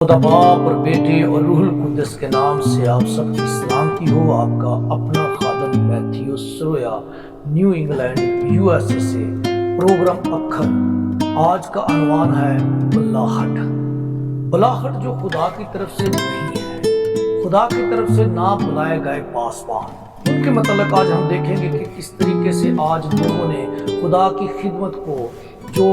खुदा बाप और बेटे और रूहुल कुद्दस के नाम से आप सबकी सलामती हो। आपका अपना खादम Matthew Saroya, New England USA से। प्रोग्राम अक्खर। आज का अनवान है बुलाहट। बुलाहट जो खुदा की तरफ से नहीं है, खुदा की तरफ से ना बुलाए गए पासबान, उनके मतलब आज हम देखेंगे कि किस तरीके से आज लोगों ने खुदा की खिदमत को जो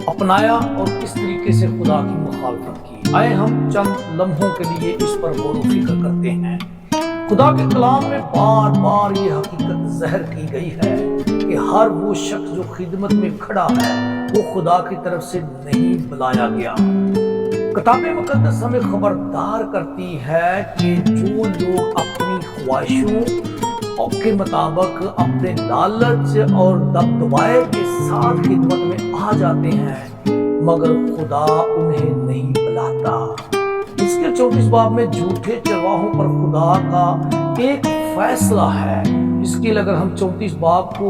अपनाया और किस तरीके से खुदा की मुखालफत की। आए हम चंद लम्हों के लिए इस पर गौर व फिक्र करते हैं। खुदा के कलाम में बार बार ये हकीकत ज़हर की गई है कि हर वो शख्स जो खिदमत में खड़ा है वो खुदा की तरफ से नहीं बुलाया गया। किताब मुकद्दस हमें खबरदार करती है कि जो लोग अपनी ख्वाहिशों के मुताबिक अपने लालच और दबदबाए के साथ खिदमत में आ जाते हैं, मगर खुदा उन्हें नहीं बुलाता। इसके 34 बाब में झूठे चरवाहों पर खुदा का एक फैसला है। इसके लिए अगर हम 34 बाब को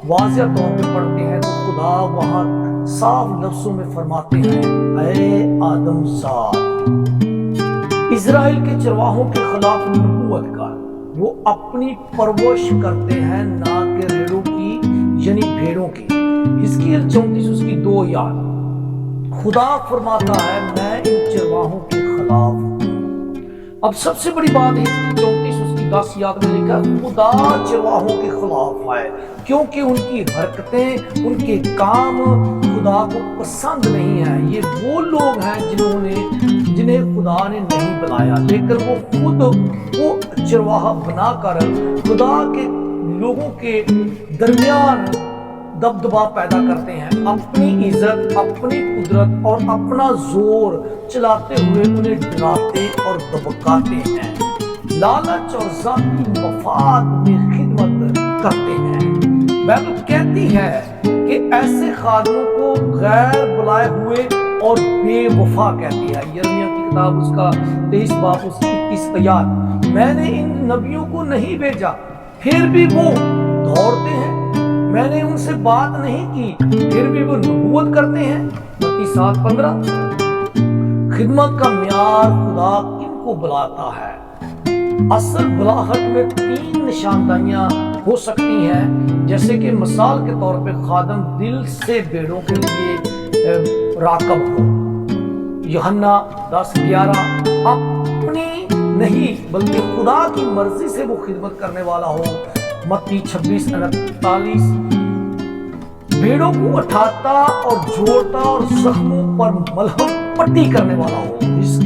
वाज़िह तौर पे पढ़ते हैं तो खुदा वहाँ साफ लफ्ज़ों में फरमाते हैं, ऐ आदम ज़ाद, इज़राइल के चरवाहों के खिलाफ नबूवत कर। वो अपनी परवरिश करते हैं ना कि रेड़ों की यानी भेड़ों की। इसकी 34 उसकी 2 याद। खुदा फरमाता है मैं इन चरवाहों के खिलाफ हूँ। अब सबसे बड़ी बात है इसकी 34 उसकी 10 याद में लिखा खुदा चरवाहों के खिलाफ है, क्योंकि उनकी हरकतें उनके काम खुदा को पसंद नहीं है। ये वो लोग हैं जिन्हें खुदा ने नहीं बुलाया, लेकिन वो खुद वो चरवाहा बनाकर खुदा के लोगों के दरमियान दबदबा पैदा करते हैं। अपनी इज्जत, अपनी कुदरत और अपना जोर चलाते हुए उन्हें डराते और दबकाते हैं। लालच और ज़ाती मफाद में खिदमत करते हैं। बाइबल कहती है कि ऐसे खादमों को गैर बुलाए हुए और बेवफा कहती है। यिर्मयाह की किताब उसका 23 बाब उसकी 21 आयत, मैंने इन नबियों को नहीं भेजा फिर भी वो दौड़ते हैं, मैंने उनसे बात नहीं की फिर भी वो नबूवत करते हैं। मत्ती 7:15। खिदमत का म्यार खुदा किनको बुलाता है? असल बुलाहट में 3 निशानदाइयां हो सकती हैं, जैसे कि मिसाल के तौर पे खादम दिल से भेड़ों के लिए राकब हो। यूहन्ना 10:11 अपनी नहीं बल्कि खुदा की मर्जी से वो खिदमत करने वाला हो। मत्ती 26:39 भेड़ों को उठाता और जोड़ता और जख्मों पर मलहम पट्टी करने वाला हो।